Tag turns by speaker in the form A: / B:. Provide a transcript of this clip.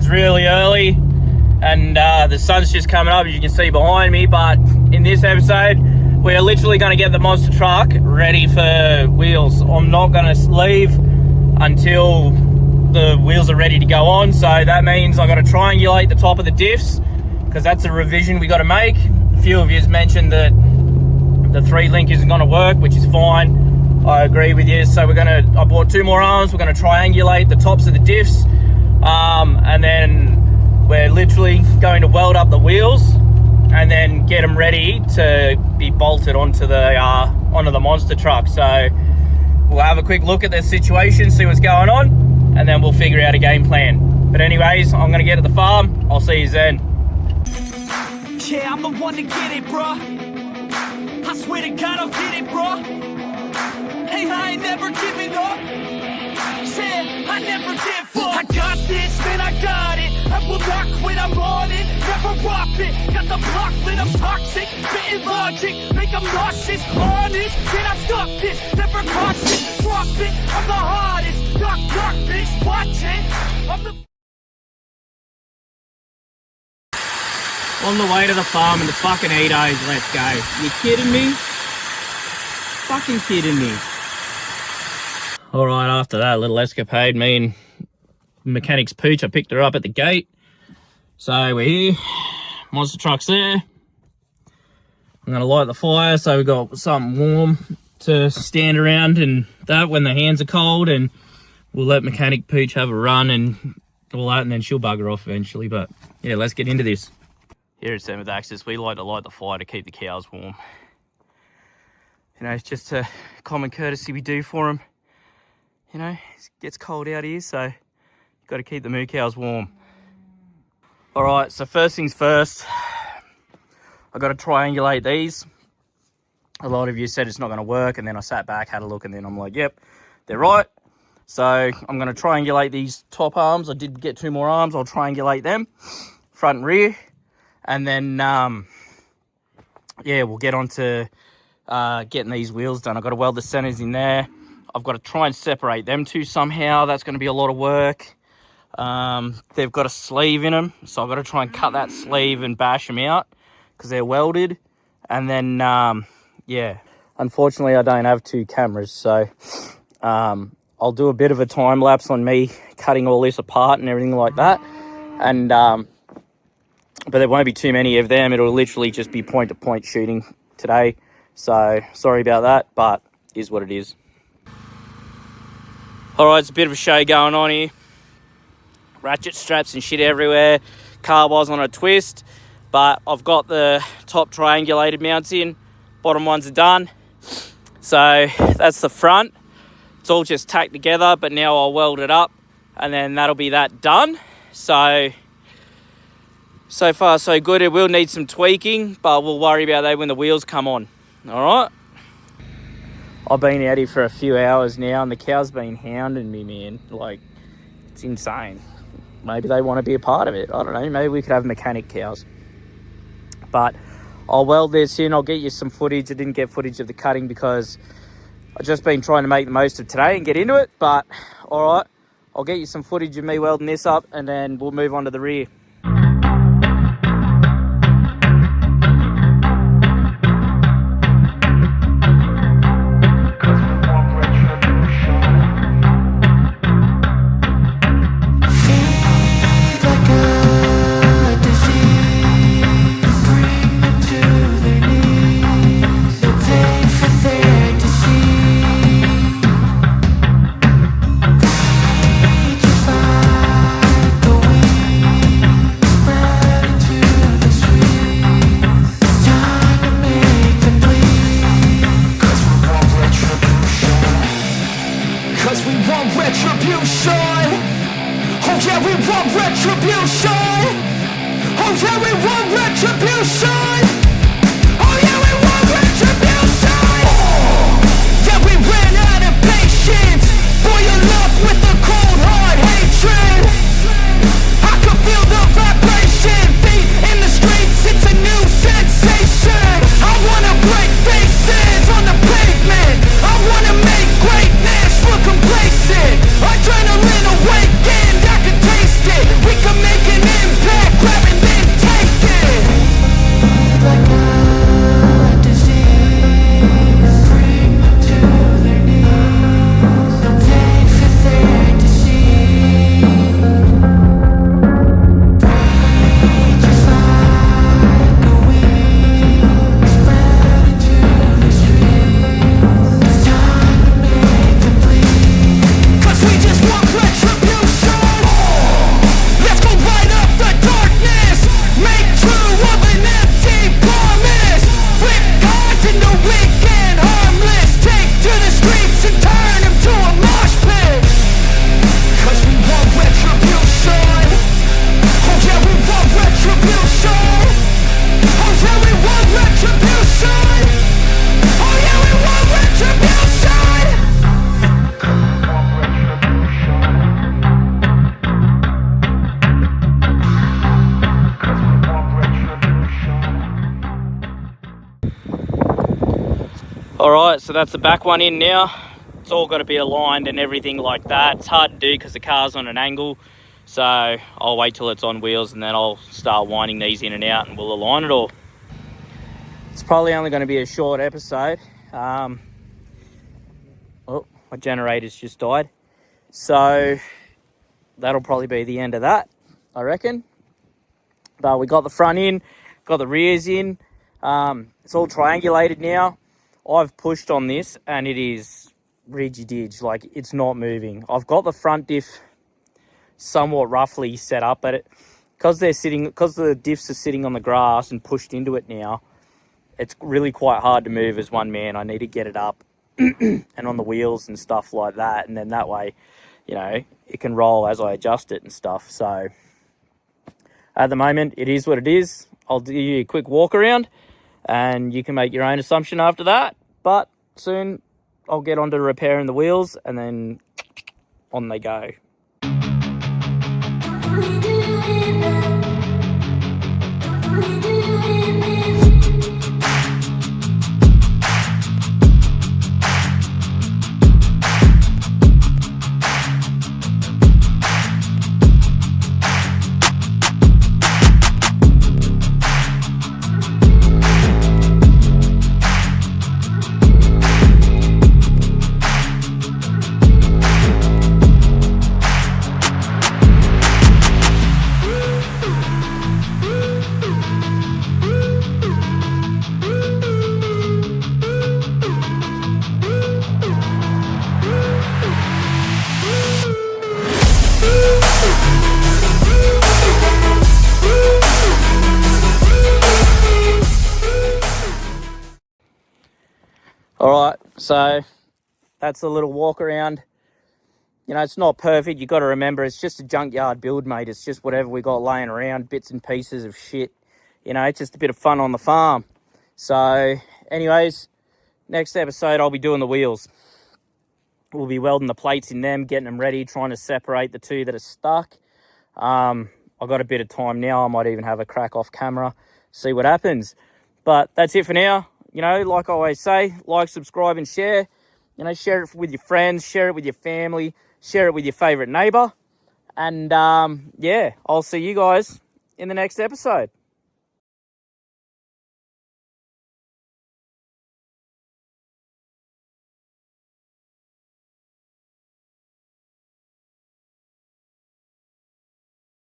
A: it's really early and the sun's just coming up, as you can see behind me. But in this episode, we're literally going to get the monster truck ready for wheels. I'm not going to leave until the wheels are ready to go on. So that means I got to triangulate the top of the diffs, because that's a revision we got to make. A few of you has mentioned that the 3-link isn't going to work, which is fine. I agree with you. So I bought 2 more arms. We're going to triangulate the tops of the diffs, and then we're literally going to weld up the wheels and then get them ready to be bolted onto the monster truck. So we'll have a quick look at the situation, see what's going on, and then we'll figure out a game plan. But anyways, I'm going to get to the farm. I'll see you then.
B: Yeah, I'm the one to get it, bro. I swear to God, I'll get it, bro. Hey, I ain't never giving up. Yeah, I never give up. I got this, man, I got it. I will not quit, I'm on it. Never rock it. Got the block lit, I'm toxic. Spitting logic, make them nauseous. Honest, can I stop this? Never cautious, drop it. I'm the hardest. Knock, bitch, watch it. I'm the...
A: On the way to the farm in the fucking 8 days, let's go. You kidding me? Fucking kidding me. Alright, after that little escapade, me and mechanic's Pooch, I picked her up at the gate. So we're here. Monster truck's there. I'm going to light the fire so we've got something warm to stand around and that when the hands are cold, and we'll let mechanic Pooch have a run and all that, and then she'll bugger off eventually. But yeah, let's get into this. Here at 7th Axis, we like to light the fire to keep the cows warm. You know, it's just a common courtesy we do for them. You know, it gets cold out here, so you've got to keep the moo cows warm. All right, so first things first, I've got to triangulate these. A lot of you said it's not going to work, and then I sat back, had a look, and then I'm like, yep, they're right. So I'm going to triangulate these top arms. I did get 2 more arms. I'll triangulate them, front and rear. And then, yeah, we'll get on to getting these wheels done. I've got to weld the centers in there. I've got to try and separate them 2 somehow. That's going to be a lot of work. They've got a sleeve in them, so I've got to try and cut that sleeve and bash them out because they're welded. And then, yeah, unfortunately I don't have 2 cameras, so I'll do a bit of a time lapse on me cutting all this apart and everything like that. And but there won't be too many of them. It'll literally just be point-to-point shooting today. So sorry about that, but it is what it is. All right, it's a bit of a show going on here. Ratchet straps and shit everywhere. Car was on a twist, but I've got the top triangulated mounts in. Bottom ones are done. So that's the front. It's all just tacked together, but now I'll weld it up and then that'll be that done. So far, so good. It will need some tweaking, but we'll worry about that when the wheels come on. All right? I've been out here for a few hours now, and the cow's been hounding me, man. Like, it's insane. Maybe they want to be a part of it. I don't know. Maybe we could have mechanic cows. But I'll weld this in. I'll get you some footage. I didn't get footage of the cutting because I've just been trying to make the most of today and get into it. But, all right, I'll get you some footage of me welding this up, and then we'll move on to the rear.
C: Adrenaline awakened, I can taste it. We can make
A: Alright, so that's the back one in now. It's all got to be aligned and everything like that. It's hard to do because the car's on an angle. So I'll wait till it's on wheels and then I'll start winding these in and out and we'll align it all. It's probably only going to be a short episode. Oh, my generator's just died. So that'll probably be the end of that, I reckon. But we got the front in, got the rears in. It's all triangulated now. I've pushed on this and it is rigid-idge, like it's not moving. I've got the front diff somewhat roughly set up, but because the diffs are sitting on the grass and pushed into it now, it's really quite hard to move as one man. I need to get it up and on the wheels and stuff like that, and then that way, you know, it can roll as I adjust it and stuff. So at the moment, it is what it is. I'll do you a quick walk around and you can make your own assumption after that. But soon I'll get onto repairing the wheels and then on they go. Alright, so that's a little walk around. You know, it's not perfect. You've got to remember, it's just a junkyard build, mate. It's just whatever we got laying around, bits and pieces of shit. You know, it's just a bit of fun on the farm. So, anyways, next episode I'll be doing the wheels. We'll be welding the plates in them, getting them ready, trying to separate the two that are stuck. I've got a bit of time now. I might even have a crack off camera, see what happens. But that's it for now. You know, like I always say, like, subscribe and share. You know, share it with your friends, share it with your family, share it with your favourite neighbour. And, yeah, I'll see you guys in the next episode.